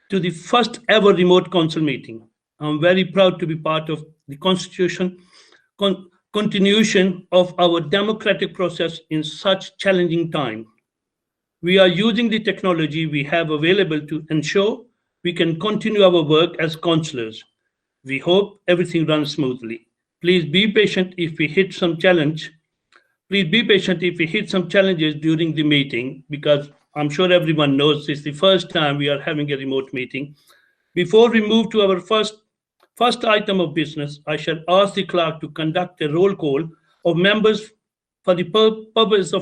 to the first ever remote council meeting. I'm very proud to be part of the continuation of our democratic process in such challenging time. We are using the technology we have available to ensure we can continue our work as councillors. We hope everything runs smoothly. Please be patient if we hit some challenges during the meeting, because I'm sure everyone knows it's the first time we are having a remote meeting. Before we move to our first item of business, I shall ask the clerk to conduct a roll call of members for the purpose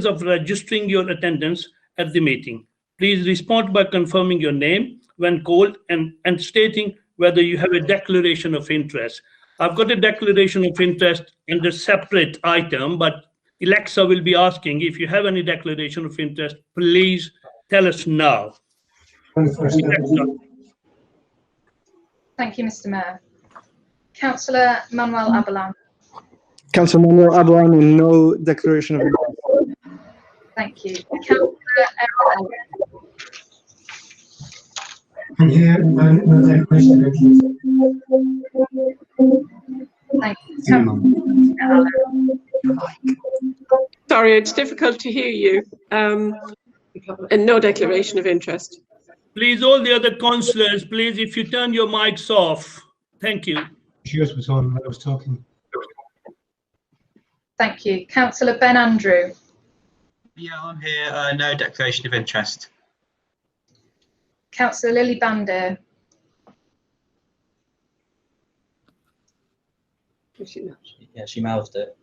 of registering your attendance at the meeting. Please respond by confirming your name when called and stating whether you have a declaration of interest. I've got a declaration of interest under separate item, but Alexa will be asking if you have any declaration of interest, please tell us now. Thank you, Mr. Mayor. Councillor Manuel Abelan. Councillor Manuel Abelan, no declaration of interest. Thank you. Councillor Errol. I'm here, no declaration of interest. Thank you. Sorry, it's difficult to hear you. And no declaration of interest. Please, all the other councillors, please, if you turn your mics off. Thank you. Yours was on when I was talking. Thank you. Councillor Ben Andrew. Yeah, I'm here. No declaration of interest. Councillor Lily Bandir. Yeah, she mouthed it.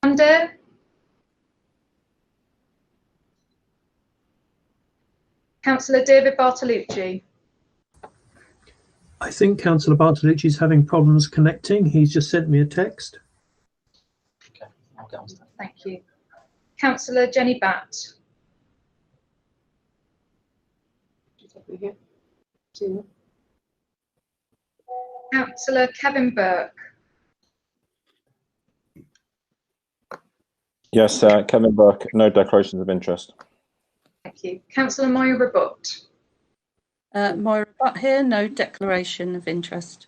Bandir. Councillor David Bartolucci. I think Councillor Bartolucci is having problems connecting. He's just sent me a text. Okay, I'll get on to that. Thank you. Councillor Jenny Batt. Councillor Kevin Burke. Yes, Kevin Burke, no declarations of interest. Thank you. Councillor Moira Butt. Moira Butt here, no declaration of interest.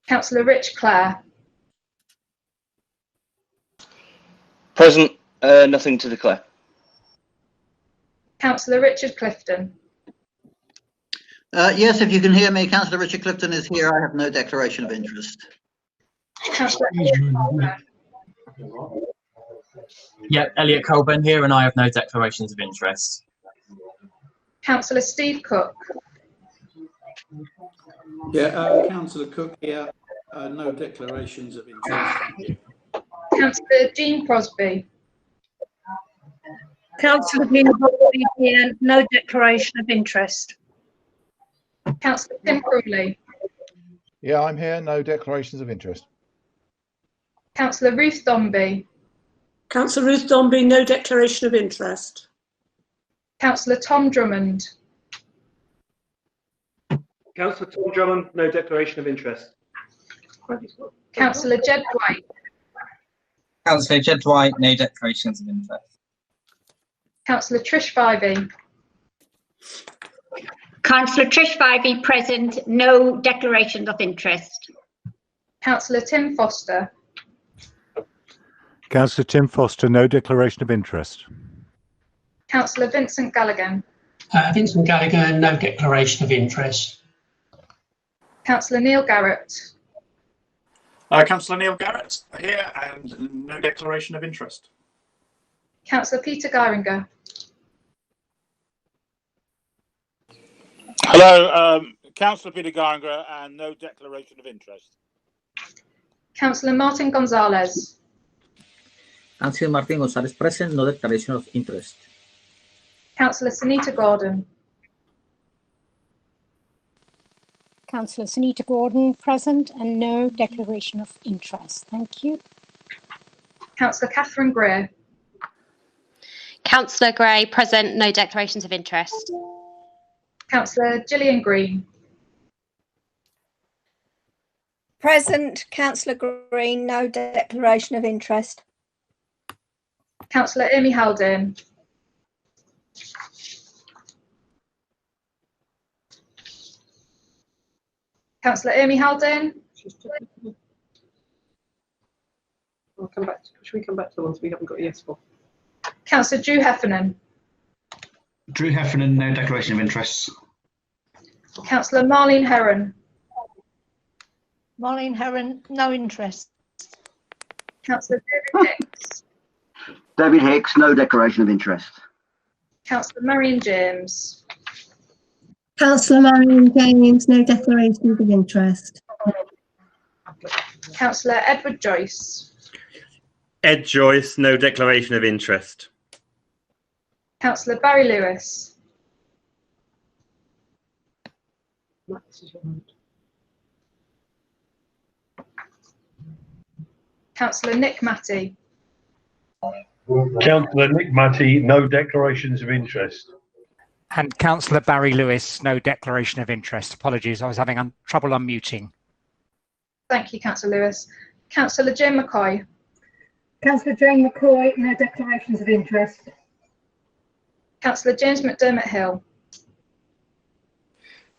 Councillor Rich Clare. Present, nothing to declare. Councillor Richard Clifton. Yes, if you can hear me, Councillor Richard Clifton is here. I have no declaration of interest. Councillor Elliot Colburn. Yeah, Elliot Colburn here, and I have no declarations of interest. Councillor Steve Cook. Yeah, Councillor Cook here, no declarations of interest. Thank you. Councillor Jean Crosby. Councillor Jean Crosby here, no declaration of interest. Councillor Tim Crowley. Yeah, I'm here, no declarations of interest. Councillor Ruth Dombey. Councillor Ruth Dombey, no declaration of interest. Councillor Tom Drummond. Councillor Tom Drummond, no declaration of interest. Councillor Jed White. Councillor Jed White, no declarations of interest. Councillor Trish Vivey. Councillor Trish Vivey, present, no declarations of interest. Councillor Tim Foster. Councillor Tim Foster, no declaration of interest. Councillor Vincent Gallagher. Vincent Gallagher, no declaration of interest. Councillor Neil Garrett. Councillor Neil Garrett here, and no declaration of interest. Councillor Peter Geiringer. Hello, Councillor Peter Geiringer, and no declaration of interest. Councillor Martin Gonzalez. Councillor Martin Gonzalez present, no declaration of interest. Councillor Sunita Gordon. Councillor Sunita Gordon present and no declaration of interest. Thank you. Councillor Catherine Greer. Councillor Gray present, no declarations of interest. Councillor Gillian Green. Present, Councillor Green, no declaration of interest. Councillor Amy Haldane. Councillor Amy Haldane. I'll come back. Should we come back to the ones we haven't got a yes for? Councillor Drew Heffernan. Drew Heffernan, no declaration of interest. Councillor Marlene Heron. Marlene Heron, no interest. Councillor David Hicks. David Hicks, no declaration of interest. Councillor Marion James. Councillor Marion James, no declarations of interest. Councillor Edward Joyce. Ed Joyce, no declaration of interest. Councillor Barry Lewis. Councillor Nick Matty. Councillor Nick Matty, no declarations of interest. And Councillor Barry Lewis, no declaration of interest. Apologies, I was having trouble unmuting. Thank you, Councillor Lewis. Councillor Jane McCoy. Councillor Jane McCoy, no declarations of interest. Councillor James McDermott Hill.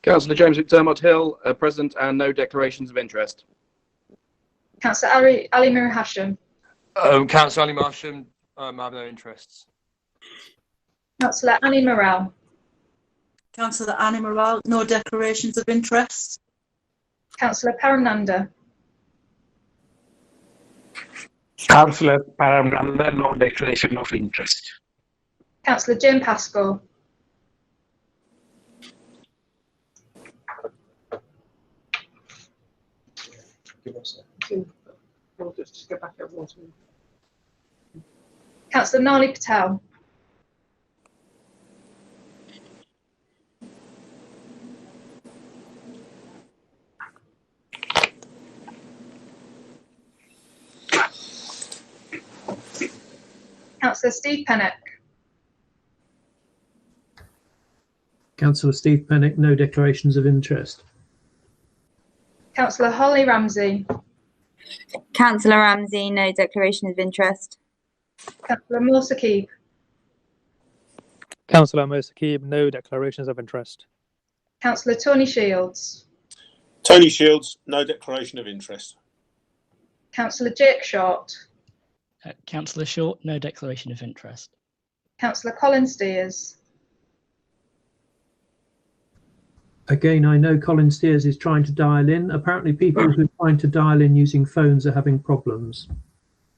Councillor James McDermott Hill, present and no declarations of interest. Councillor Ali Mir Hashim. Councillor Ali Marsham, I have no interests. Councillor Annie Morrell. Councillor Annie Morrell, no declarations of interest. Councillor Paramnanda. Councillor Paramnanda, no declaration of interest. Councillor Jim Pascoe. We'll just go back over one. Councillor Nali Patel. Councillor Steve Pennock. Councillor Steve Pennock, no declarations of interest. Councillor Holly Ramsey. Councillor Ramsey, no declaration of interest. Councillor Moore Saqib. Councillor Moore Saqib, no declarations of interest. Councillor Tony Shields. Tony Shields, no declaration of interest. Councillor Jake Short. Councillor Short, no declaration of interest. Councillor Colin Steers. Again, I know Colin Steers is trying to dial in. Apparently people who are trying to dial in using phones are having problems.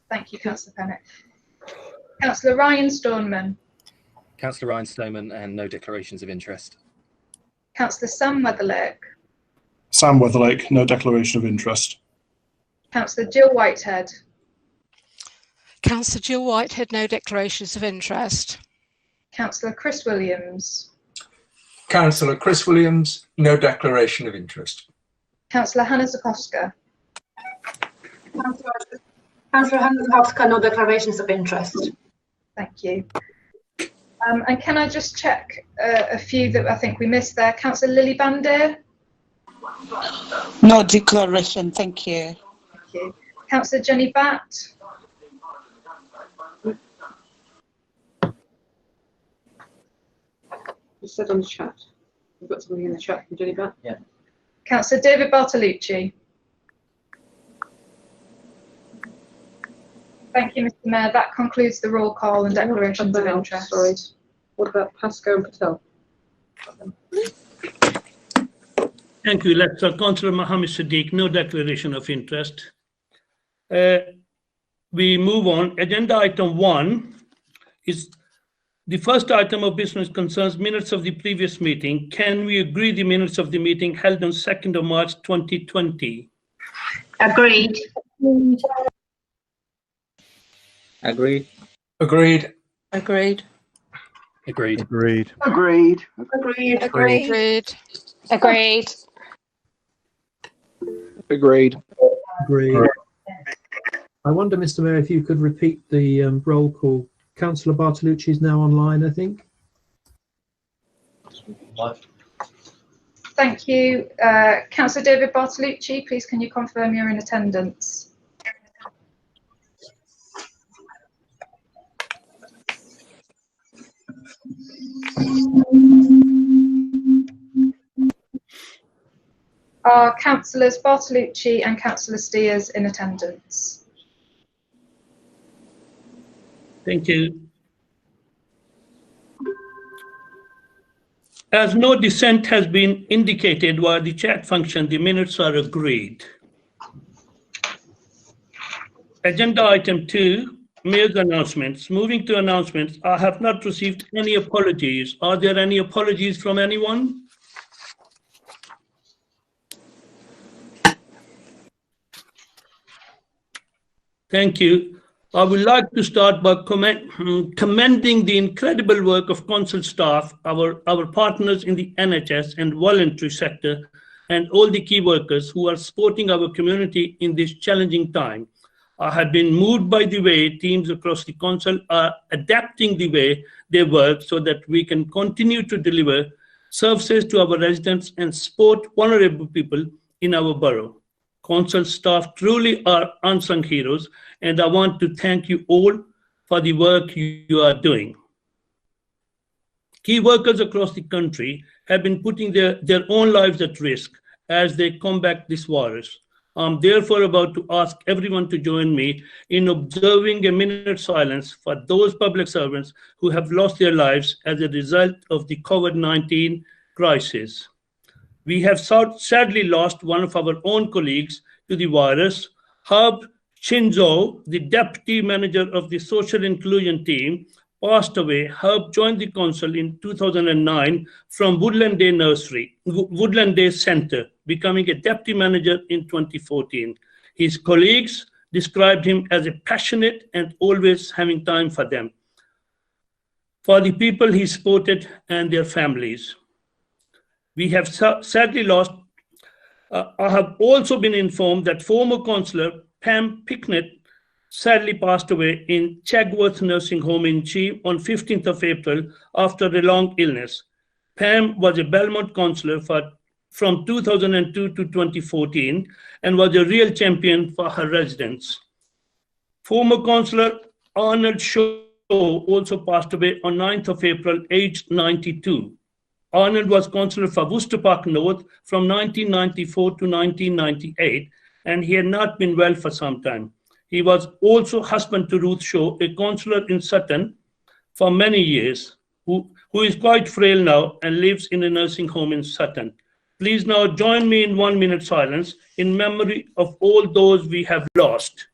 Thank you, Councillor Pennock. Councillor Ryan Stoneman. Councillor Ryan Stoneman, and no declarations of interest. Councillor Sam Weatherlake. Sam Weatherlake, no declaration of interest. Councillor Jill Whitehead. Councillor Jill Whitehead, no declarations of interest. Councillor Chris Williams. Councillor Chris Williams, no declaration of interest. Councillor Hannah Zakoska. Councillor Hannah Zakoska, no declarations of interest. Thank you. And can I just check a few that I think we missed there? Councillor Lily Bandir. No declaration, thank you. Thank you. Councillor Jenny Batt. You said on the chat. We've got something in the chat from Jenny Batt. Yeah. Councillor David Bartolucci. Thank you, Mr. Mayor. That concludes the roll call and declarations of interest. Sorry. What about Pascoe and Patel? Thank you. Let's Councillor Mohammed Sadiq, no declaration of interest. We move on. Agenda item 1 is the first item of business concerns minutes of the previous meeting. Can we agree the minutes of the meeting held on 2nd of March 2020? Agreed. Agreed. Agreed. Agreed. Agreed. Agreed. Agreed. Agreed. Agreed. Agreed. Agreed. Agreed. I wonder, Mr. Mayor, if you could repeat the roll call. Councillor Bartolucci is now online, I think. Thank you. Councillor David Bartolucci, please can you confirm you're in attendance? Are Councillors Bartolucci and Councillor Steers in attendance? Thank you. As no dissent has been indicated via the chat function, the minutes are agreed. Agenda item 2, Mayor's announcements. Moving to announcements, I have not received any apologies. Are there any apologies from anyone? Thank you. I would like to start by commending the incredible work of council staff, our partners in the NHS and voluntary sector, and all the key workers who are supporting our community in this challenging time. I have been moved by the way teams across the council are adapting the way they work so that we can continue to deliver services to our residents and support vulnerable people in our borough. Council staff truly are unsung heroes, and I want to thank you all for the work you are doing. Key workers across the country have been putting their own lives at risk as they combat this virus. I'm therefore about to ask everyone to join me in observing a minute's silence for those public servants who have lost their lives as a result of the COVID-19 crisis. We have sadly lost one of our own colleagues to the virus. Herb Shinzo, the deputy manager of the social inclusion team, passed away. Herb joined the council in 2009 from Woodland Day Centre, becoming a deputy manager in 2014. His colleagues described him as a passionate and always having time for them, for the people he supported and their families. We have sadly lost. I have also been informed that former councillor Pam Picknett sadly passed away in Chagworth Nursing Home in Chi on 15th of April after a long illness. Pam was a Belmont councillor from 2002 to 2014 and was a real champion for her residents. Former councillor Arnold Shaw also passed away on 9th of April, aged 92. Arnold was councillor for Worcester Park North from 1994 to 1998, and he had not been well for some time. He was also husband to Ruth Shaw, a councillor in Sutton for many years, who is quite frail now and lives in a nursing home in Sutton. Please now join me in 1 minute silence in memory of all those we have lost.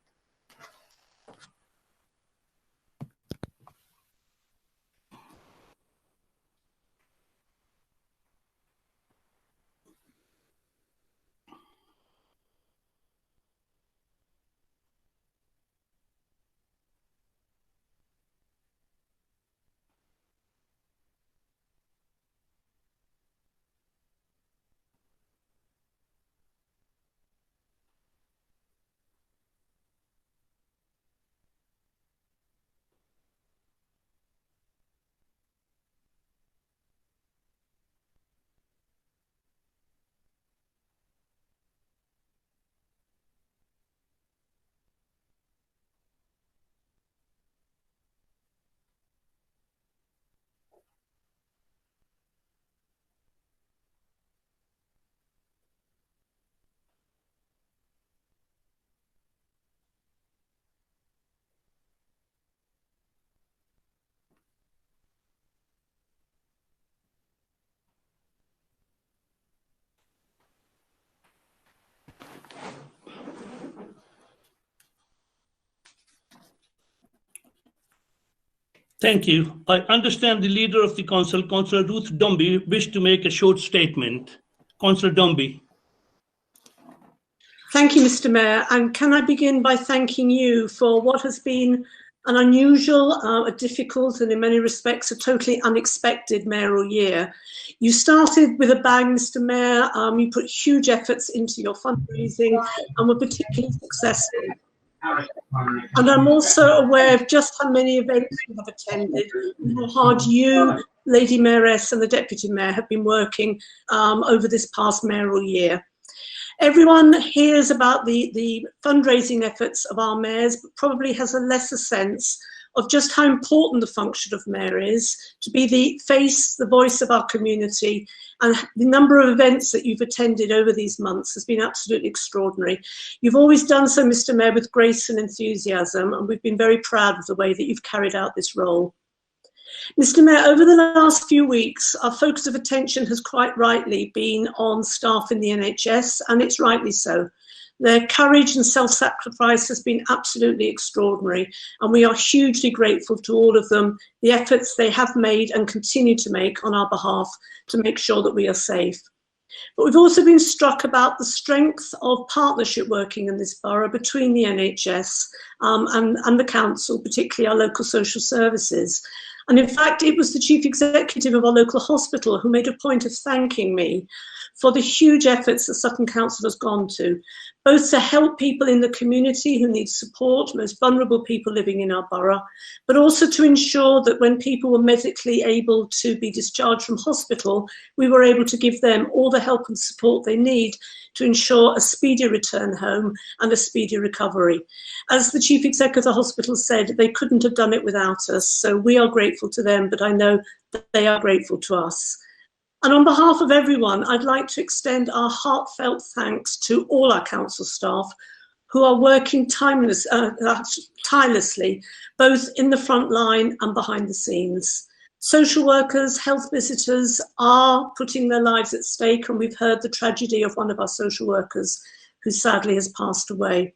Thank you. I understand the leader of the council, Councillor Ruth Dombey, wished to make a short statement. Councillor Dombey. Thank you, Mr. Mayor. And can I begin by thanking you for what has been an unusual, a difficult, and in many respects, a totally unexpected mayoral year. You started with a bang, Mr. Mayor. You put huge efforts into your fundraising and were particularly successful. And I'm also aware of just how many events you have attended and how hard you, Lady Mayoress, and the Deputy Mayor have been working over this past mayoral year. Everyone hears about the fundraising efforts of our mayors, but probably has a lesser sense of just how important the function of mayor is, to be the face, the voice of our community, and the number of events that you've attended over these months has been absolutely extraordinary. You've always done so, Mr. Mayor, with grace and enthusiasm, and we've been very proud of the way that you've carried out this role. Mr. Mayor, over the last few weeks, our focus of attention has quite rightly been on staff in the NHS, and it's rightly so. Their courage and self-sacrifice has been absolutely extraordinary, and we are hugely grateful to all of them, the efforts they have made and continue to make on our behalf to make sure that we are safe. But we've also been struck about the strength of partnership working in this borough between the NHS and the council, particularly our local social services. And in fact, it was the chief executive of our local hospital who made a point of thanking me for the huge efforts that Sutton Council has gone to, both to help people in the community who need support, most vulnerable people living in our borough, but also to ensure that when people were medically able to be discharged from hospital, we were able to give them all the help and support they need to ensure a speedy return home and a speedy recovery. As the chief exec of the hospital said, they couldn't have done it without us, so we are grateful to them, but I know that they are grateful to us. And on behalf of everyone, I'd like to extend our heartfelt thanks to all our council staff who are working tirelessly, both in the front line and behind the scenes. Social workers, health visitors are putting their lives at stake, and we've heard the tragedy of one of our social workers who sadly has passed away.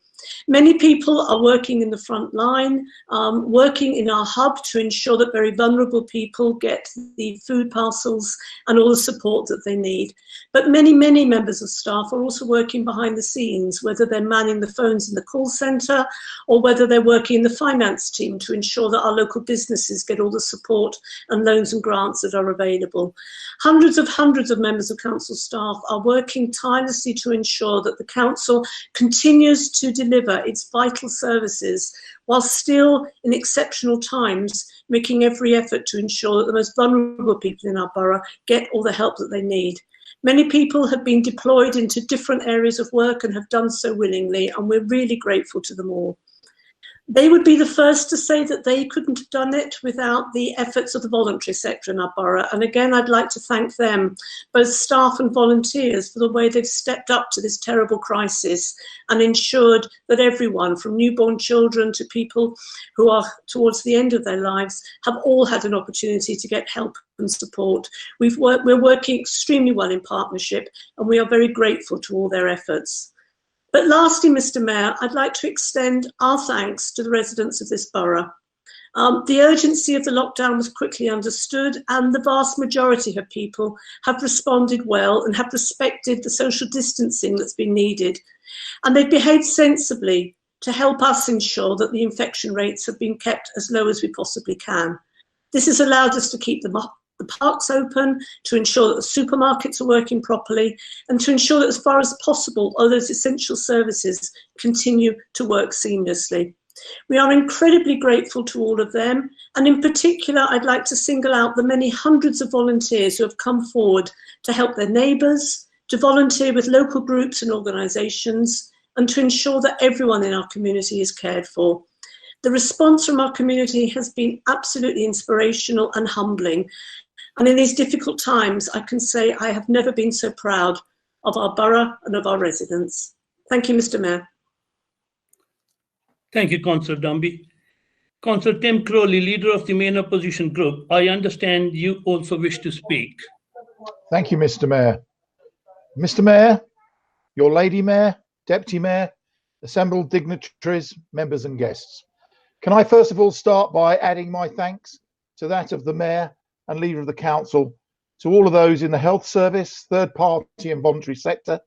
Many people are working in the front line, working in our hub to ensure that very vulnerable people get the food parcels and all the support that they need. But many, many members of staff are also working behind the scenes, whether they're manning the phones in the call centre or whether they're working in the finance team to ensure that our local businesses get all the support and loans and grants that are available. Hundreds of members of council staff are working tirelessly to ensure that the council continues to deliver its vital services while still, in exceptional times, making every effort to ensure that the most vulnerable people in our borough get all the help that they need. Many people have been deployed into different areas of work and have done so willingly, and we're really grateful to them all. They would be the first to say that they couldn't have done it without the efforts of the voluntary sector in our borough. And again, I'd like to thank them, both staff and volunteers, for the way they've stepped up to this terrible crisis and ensured that everyone, from newborn children to people who are towards the end of their lives, have all had an opportunity to get help and support. We're working extremely well in partnership, and we are very grateful to all their efforts. But lastly, Mr. Mayor, I'd like to extend our thanks to the residents of this borough. The urgency of the lockdown was quickly understood, and the vast majority of people have responded well and have respected the social distancing that's been needed. And they've behaved sensibly to help us ensure that the infection rates have been kept as low as we possibly can. This has allowed us to keep the parks open, to ensure that the supermarkets are working properly, and to ensure that as far as possible, all those essential services continue to work seamlessly. We are incredibly grateful to all of them, and in particular, I'd like to single out the many hundreds of volunteers who have come forward to help their neighbours, to volunteer with local groups and organisations, and to ensure that everyone in our community is cared for. The response from our community has been absolutely inspirational and humbling. And in these difficult times, I can say I have never been so proud of our borough and of our residents. Thank you, Mr. Mayor. Thank you, Councillor Dumby. Councillor Tim Crowley, leader of the main opposition group, I understand you also wish to speak. Thank you, Mr. Mayor. Mr. Mayor, your Lady Mayor, Deputy Mayor, assembled dignitaries, members and guests. Can I first of all start by adding my thanks to that of the Mayor and Leader of the Council, to all of those in the health service, third party and voluntary sector,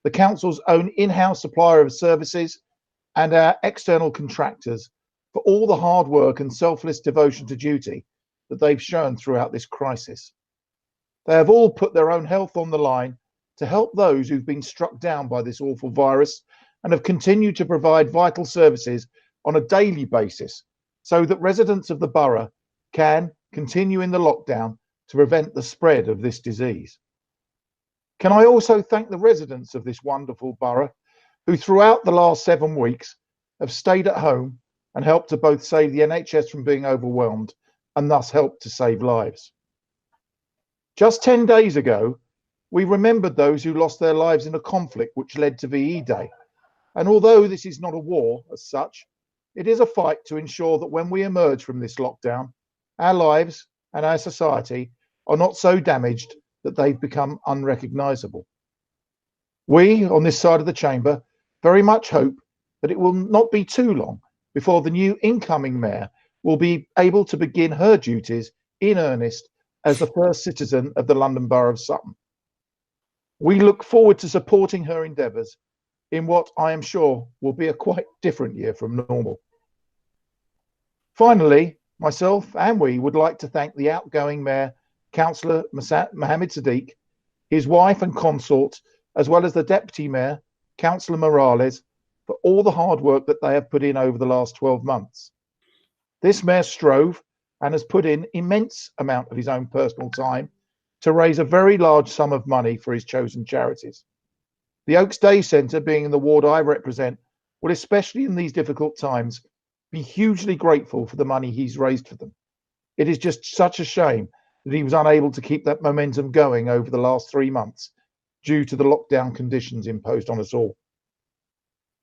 the Council's own in-house supplier of services, and our external contractors for all the hard work and selfless devotion to duty that they've shown throughout this crisis. They have all put their own health on the line to help those who've been struck down by this awful virus and have continued to provide vital services on a daily basis so that residents of the borough can continue in the lockdown to prevent the spread of this disease. Can I also thank the residents of this wonderful borough who throughout the last 7 weeks have stayed at home and helped to both save the NHS from being overwhelmed and thus helped to save lives. Just 10 days ago, we remembered those who lost their lives in a conflict which led to VE Day. And although this is not a war as such, it is a fight to ensure that when we emerge from this lockdown, our lives and our society are not so damaged that they've become unrecognisable. We, on this side of the chamber, very much hope that it will not be too long before the new incoming mayor will be able to begin her duties in earnest as the first citizen of the London Borough of Sutton. We look forward to supporting her endeavours in what I am sure will be a quite different year from normal. Finally, myself and we would like to thank the outgoing Mayor, Councillor Mohammed Sadiq, his wife and consort, as well as the Deputy Mayor, Councillor Morales, for all the hard work that they have put in over the last 12 months. This Mayor strove and has put in immense amount of his own personal time to raise a very large sum of money for his chosen charities. The Oaks Day Centre, being in the ward I represent, will, especially in these difficult times, be hugely grateful for the money he's raised for them. It is just such a shame that he was unable to keep that momentum going over the last 3 months due to the lockdown conditions imposed on us all.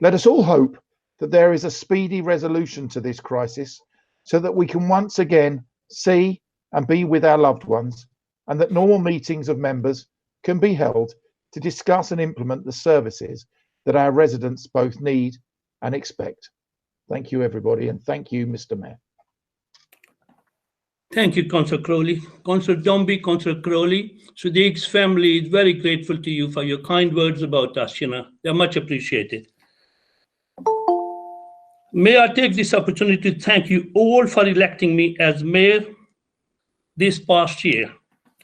Let us all hope that there is a speedy resolution to this crisis so that we can once again see and be with our loved ones, and that normal meetings of members can be held to discuss and implement the services that our residents both need and expect. Thank you, everybody, and thank you, Mr. Mayor. Thank you, Councillor Crowley. Councillor Dombey, Councillor Crowley, Sadiq's family is very grateful to you for your kind words about us. They're much appreciated. May I take this opportunity to thank you all for electing me as mayor this past year.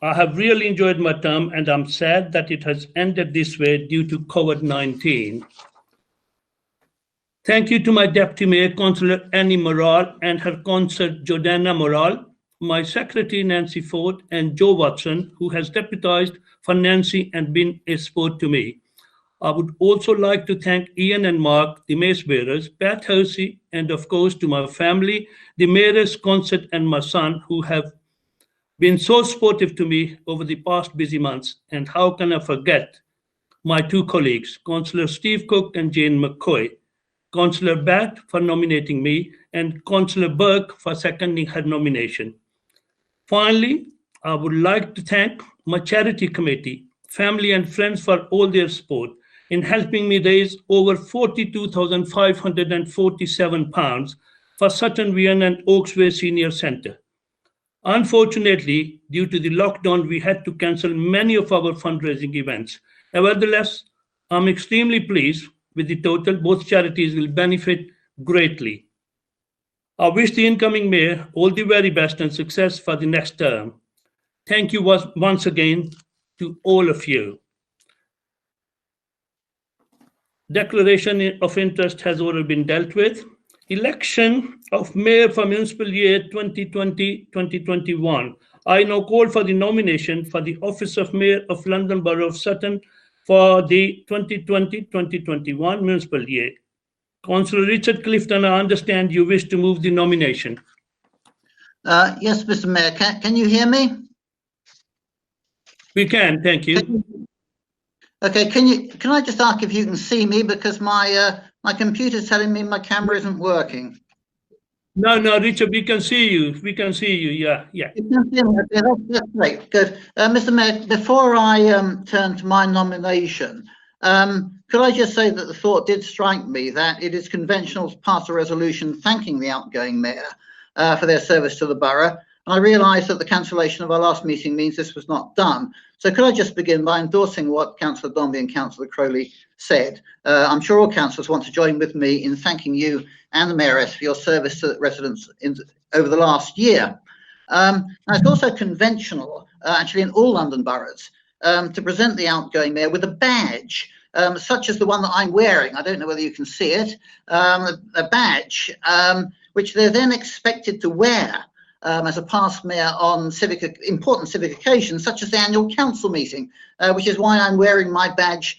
I have really enjoyed my term and I'm sad that it has ended this way due to COVID-19. Thank you to my Deputy Mayor, Councillor Annie Morale, and her consort Jordana Morale, my Secretary Nancy Ford, and Joe Watson, who has deputised for Nancy and been a support to me. I would also like to thank Ian and Mark, the mace bearers, Pat Hersey, and of course to my family, the mayor's consort and my son, who have been so supportive to me over the past busy months. And how can I forget my two colleagues, Councillor Steve Cook and Jane McCoy, Councillor Batt for nominating me, and Councillor Burke for seconding her nomination. Finally, I would like to thank my charity committee, family and friends for all their support in helping me raise over £42,547 for Sutton Wean and Oaksway Senior Centre. Unfortunately, due to the lockdown, we had to cancel many of our fundraising events. Nevertheless, I'm extremely pleased with the total. Both charities will benefit greatly. I wish the incoming mayor all the very best and success for the next term. Thank you once again to all of you. Declaration of interest has already been dealt with. Election of mayor for municipal year 2020-2021. I now call for the nomination for the office of mayor of London Borough of Sutton for the 2020-2021 municipal year. Councillor Richard Clifton, I understand you wish to move the nomination. Yes, Mr. Mayor, can you hear me? We can, thank you. Okay, can I just ask if you can see me, because my computer's telling me my camera isn't working. No, Richard, we can see you. We can see you. Yeah. You can see me. Okay, that's great. Good. Mr. Mayor, before I turn to my nomination, could I just say that the thought did strike me that it is conventional to pass a resolution thanking the outgoing mayor for their service to the borough. And I realise that the cancellation of our last meeting means this was not done. So could I just begin by endorsing what Councillor Dombey and Councillor Crowley said? I'm sure all councillors want to join with me in thanking you and the Mayoress for your service to residents over the last year. Now it's also conventional, actually in all London boroughs, to present the outgoing mayor with a badge, such as the one that I'm wearing. I don't know whether you can see it, a badge, which they're then expected to wear as a past mayor on important civic occasions, such as the annual council meeting, which is why I'm wearing my badge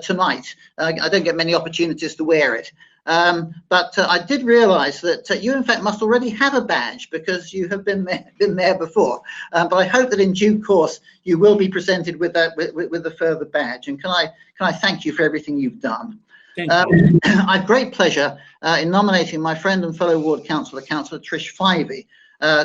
tonight. I don't get many opportunities to wear it. But I did realise that you, in fact, must already have a badge because you have been there before. But I hope that in due course you will be presented with a further badge. And can I thank you for everything you've done? Thank you. I have great pleasure in nominating my friend and fellow ward councillor, Councillor Trish Fyvie,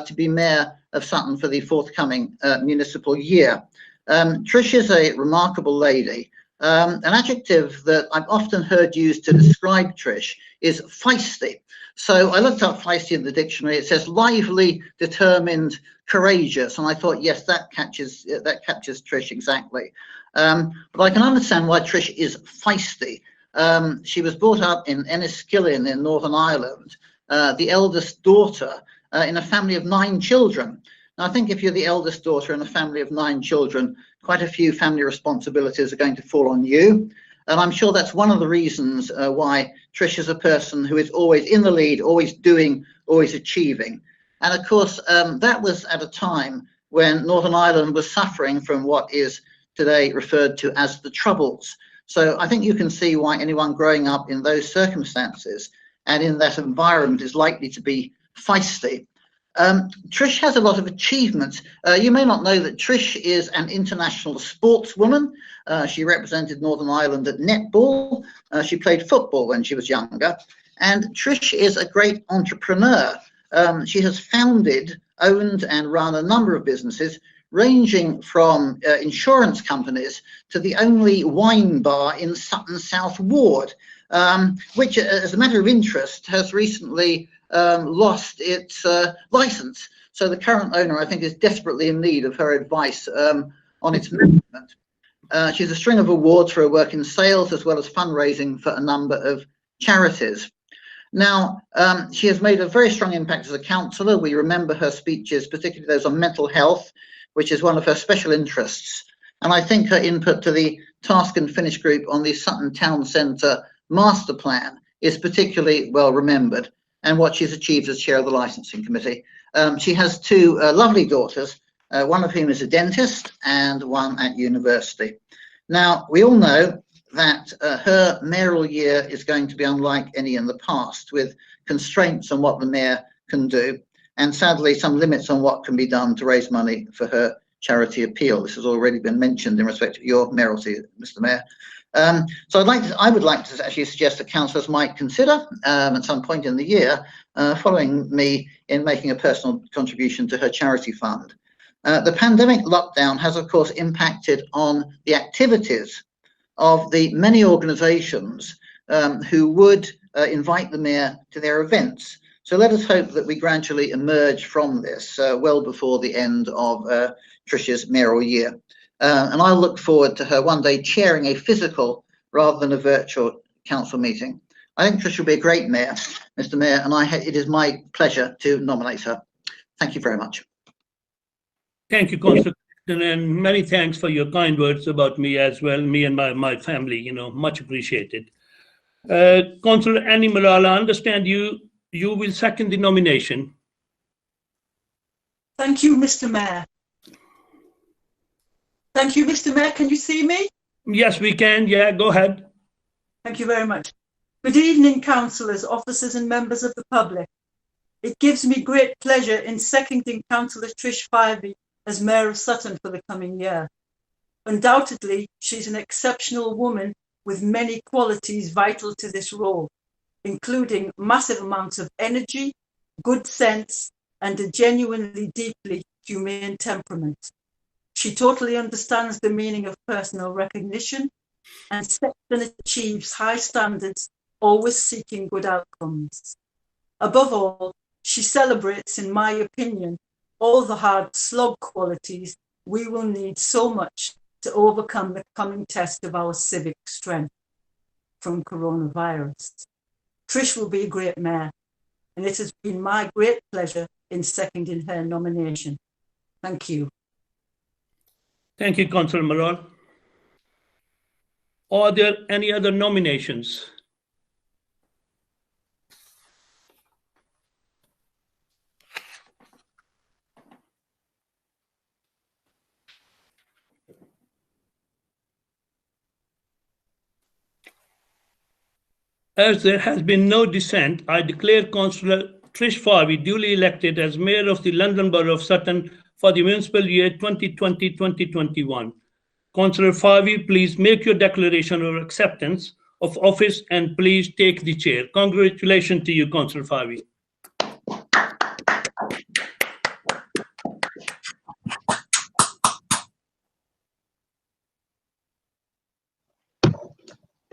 to be Mayor of Sutton for the forthcoming municipal year. Trish is a remarkable lady. An adjective that I've often heard used to describe Trish is feisty. So I looked up feisty in the dictionary. It says lively, determined, courageous, and I thought, yes, that captures Trish exactly. But I can understand why Trish is feisty. She was brought up in Enniskillen in Northern Ireland, the eldest daughter in a family of 9 children. Now, I think if you're the eldest daughter in a family of 9 children, quite a few family responsibilities are going to fall on you. And I'm sure that's one of the reasons why Trish is a person who is always in the lead, always doing, always achieving. And of course, that was at a time when Northern Ireland was suffering from what is today referred to as the Troubles. So I think you can see why anyone growing up in those circumstances and in that environment is likely to be feisty. Trish has a lot of achievements. You may not know that Trish is an international sportswoman. She represented Northern Ireland at netball. She played football when she was younger. And Trish is a great entrepreneur. She has founded, owned and run a number of businesses, ranging from insurance companies to the only wine bar in Sutton South Ward, which, as a matter of interest, has recently lost its license. So the current owner, I think, is desperately in need of her advice on its management. She has a string of awards for her work in sales as well as fundraising for a number of charities. Now, she has made a very strong impact as a councillor. We remember her speeches, particularly those on mental health, which is one of her special interests. And I think her input to the task and finish group on the Sutton Town Centre master plan is particularly well remembered, and what she's achieved as chair of the licensing committee. She has 2 lovely daughters, one of whom is a dentist and one at university. Now, we all know that her mayoral year is going to be unlike any in the past, with constraints on what the mayor can do, and sadly some limits on what can be done to raise money for her charity appeal. This has already been mentioned in respect of your mayoralty, Mr. Mayor. So I would like to actually suggest that councillors might consider at some point in the year following me in making a personal contribution to her charity fund. The pandemic lockdown has, of course, impacted on the activities of the many organisations who would invite the mayor to their events. So let us hope that we gradually emerge from this well before the end of Trish's mayoral year. And I look forward to her one day chairing a physical rather than a virtual council meeting. I think Trish will be a great mayor, Mr. Mayor, and it is my pleasure to nominate her. Thank you very much. Thank you, Councillor, and many thanks for your kind words about me as well, me and my family, you know, much appreciated. Councillor Annie Malala, I understand you will second the nomination. Thank you, Mr. Mayor. Thank you, Mr. Mayor. Can you see me? Yes, we can. Yeah, go ahead. Thank you very much. Good evening, councillors, officers and members of the public. It gives me great pleasure in seconding Councillor Trish Fyvie as Mayor of Sutton for the coming year. Undoubtedly, she's an exceptional woman with many qualities vital to this role, including massive amounts of energy, good sense, and a genuinely deeply humane temperament. She totally understands the meaning of personal recognition and sets and achieves high standards, always seeking good outcomes. Above all, she celebrates, in my opinion, all the hard slog qualities we will need so much to overcome the coming test of our civic strength from coronavirus. Trish will be a great mayor, and it has been my great pleasure in seconding her nomination. Thank you. Thank you, Councillor Malala. Are there any other nominations? As there has been no dissent, I declare Councillor Trish Farley duly elected as Mayor of the London Borough of Sutton for the municipal year 2020-2021. Councillor Farley, please make your declaration of acceptance of office and please take the chair. Congratulations to you, Councillor Farley.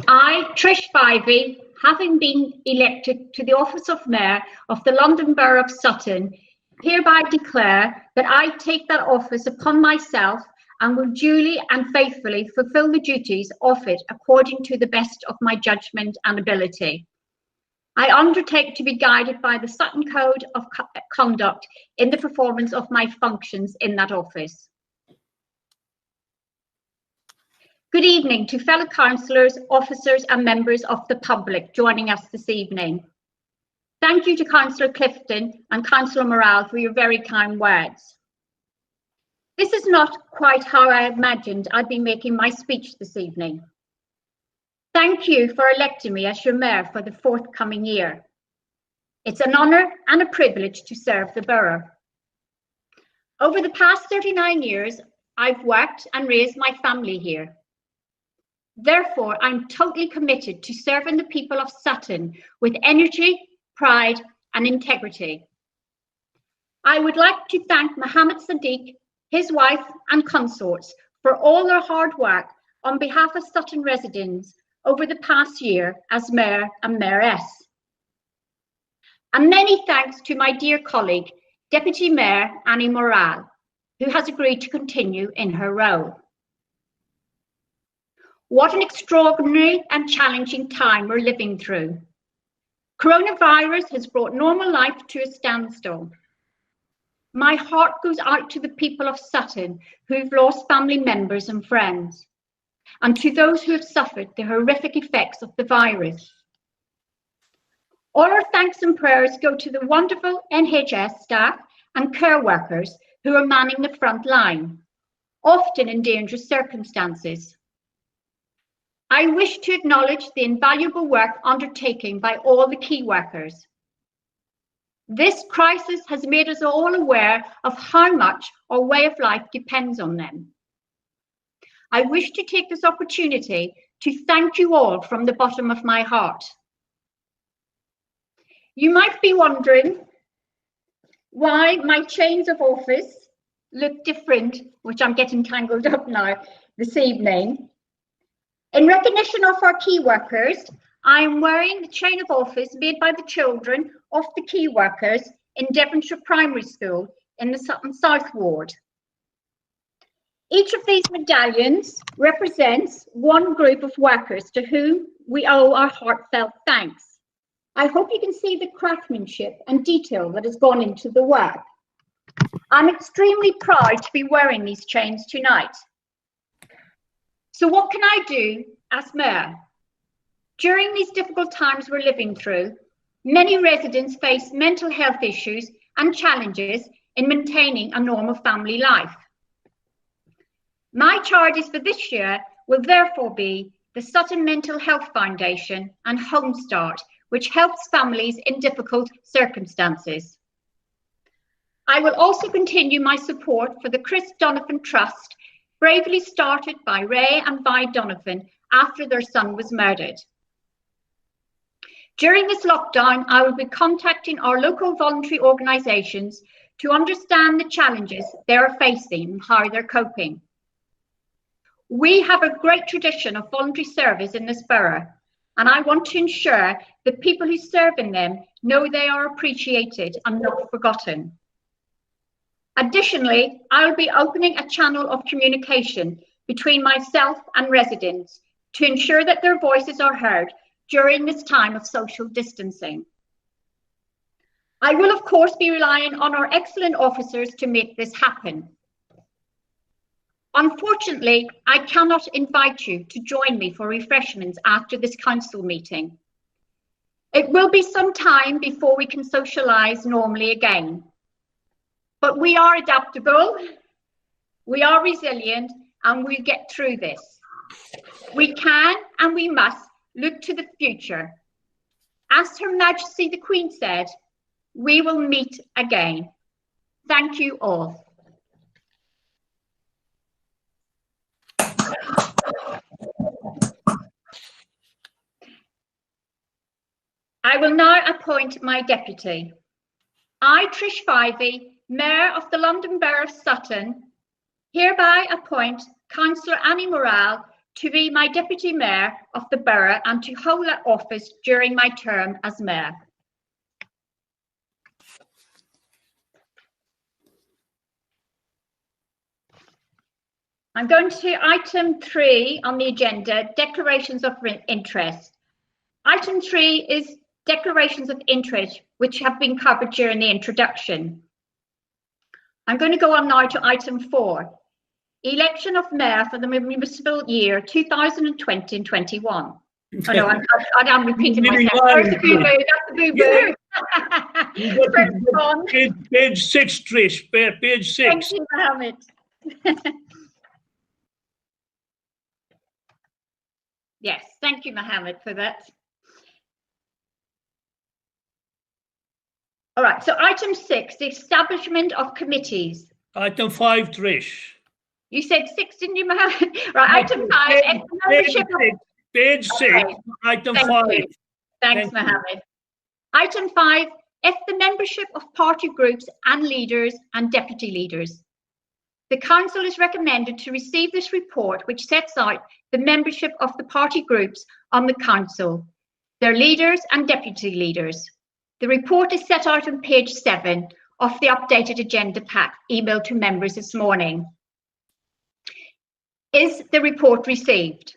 I, Trish Farley, having been elected to the office of Mayor of the London Borough of Sutton, hereby declare that I take that office upon myself and will duly and faithfully fulfil the duties of it according to the best of my judgment and ability. I undertake to be guided by the Sutton Code of Conduct in the performance of my functions in that office. Good evening to fellow councillors, officers and members of the public joining us this evening. Thank you to Councillor Clifton and Councillor Morale for your very kind words. This is not quite how I imagined I'd be making my speech this evening. Thank you for electing me as your Mayor for the forthcoming year. It's an honour and a privilege to serve the borough. Over the past 39 years, I've worked and raised my family here. Therefore, I'm totally committed to serving the people of Sutton with energy, pride and integrity. I would like to thank Mohammed Sadiq, his wife and consorts for all their hard work on behalf of Sutton residents over the past year as Mayor and Mayoress. And many thanks to my dear colleague, Deputy Mayor Annie Morale, who has agreed to continue in her role. What an extraordinary and challenging time we're living through. Coronavirus has brought normal life to a standstill. My heart goes out to the people of Sutton who've lost family members and friends, and to those who have suffered the horrific effects of the virus. All our thanks and prayers go to the wonderful NHS staff and care workers who are manning the front line, often in dangerous circumstances. I wish to acknowledge the invaluable work undertaken by all the key workers. This crisis has made us all aware of how much our way of life depends on them. I wish to take this opportunity to thank you all from the bottom of my heart. You might be wondering why my chains of office look different, which I'm getting tangled up now this evening. In recognition of our key workers, I am wearing the chain of office made by the children of the key workers in Devonshire Primary School in the Sutton South Ward. Each of these medallions represents one group of workers to whom we owe our heartfelt thanks. I hope you can see the craftsmanship and detail that has gone into the work. I'm extremely proud to be wearing these chains tonight. So what can I do as Mayor? During these difficult times we're living through, many residents face mental health issues and challenges in maintaining a normal family life. My charges for this year will therefore be the Sutton Mental Health Foundation and Home Start, which helps families in difficult circumstances. I will also continue my support for the Chris Donovan Trust, bravely started by Ray and Vi Donovan after their son was murdered. During this lockdown, I will be contacting our local voluntary organisations to understand the challenges they are facing and how they're coping. We have a great tradition of voluntary service in this borough, and I want to ensure that people who serve in them know they are appreciated and not forgotten. Additionally, I will be opening a channel of communication between myself and residents to ensure that their voices are heard during this time of social distancing. I will, of course, be relying on our excellent officers to make this happen. Unfortunately, I cannot invite you to join me for refreshments after this council meeting. It will be some time before we can socialise normally again. But we are adaptable, we are resilient, and we'll get through this. We can and we must look to the future. As Her Majesty the Queen said, we will meet again. Thank you all. I will now appoint my deputy. I, Trish Fyvie, Mayor of the London Borough of Sutton, hereby appoint Councillor Annie Morale to be my Deputy Mayor of the Borough and to hold that office during my term as Mayor. I'm going to item 3 on the agenda, declarations of interest. Item 3 is declarations of interest, which have been covered during the introduction. I'm going to go on now to item 4, election of mayor for the municipal year 2020 and 21. Oh no, I'm repeating myself. Where's the boo-boo? That's the boo-boo. Page 6, Trish. Page 6. Thank you, Mohammed. Yes, thank you, Mohammed, for that. All right, so item 6, the establishment of committees. Item 5, Trish. You said 6, didn't you, Mohammed? Right, item 5. Page 6, okay. item Thank 5. You. Thanks, Mohammed. Item 5, if the membership of party groups and leaders and deputy leaders. The council is recommended to receive this report, which sets out the membership of the party groups on the council, their leaders and deputy leaders. The report is set out on page 7 of the updated agenda pack emailed to members this morning. Is the report received?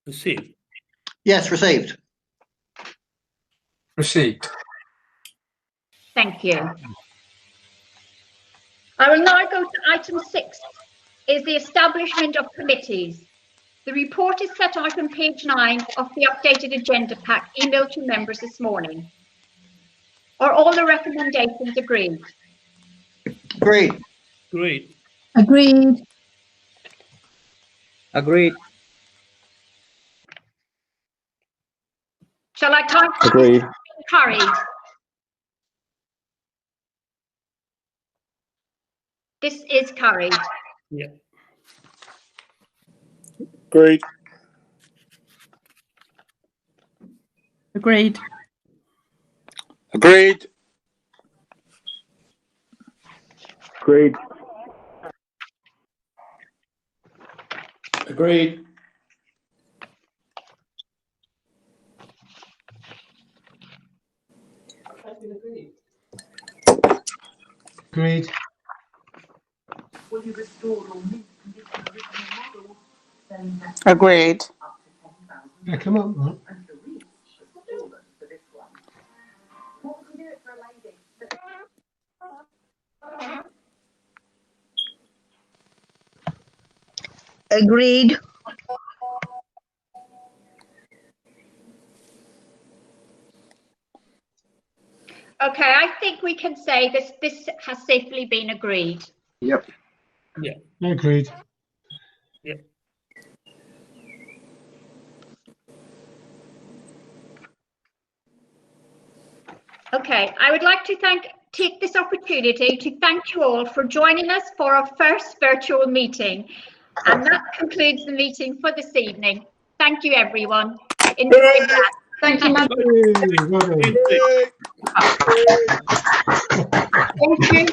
Received. Yes, received. Received. Thank you. I will now go to item 6, is the establishment of committees. The report is set out on page 9 of the updated agenda pack emailed to members this morning. Are all the recommendations agreed? Agreed. Agreed. Agreed. Agreed. Shall I count? Agreed. Carried. This is carried. Yeah. Agreed. Agreed. Agreed. Agreed. Agreed. Agreed. Agreed. Yeah, come on, man. Agreed. Okay, I think we can say this has safely been agreed. Yep. Yeah. Agreed. Yeah. Okay, I would like to take this opportunity to thank you all for joining us for our first virtual meeting. And that concludes the meeting for this evening. Thank you, everyone. Enjoy that. Thank you, Madam. Hey, well done. Thank you.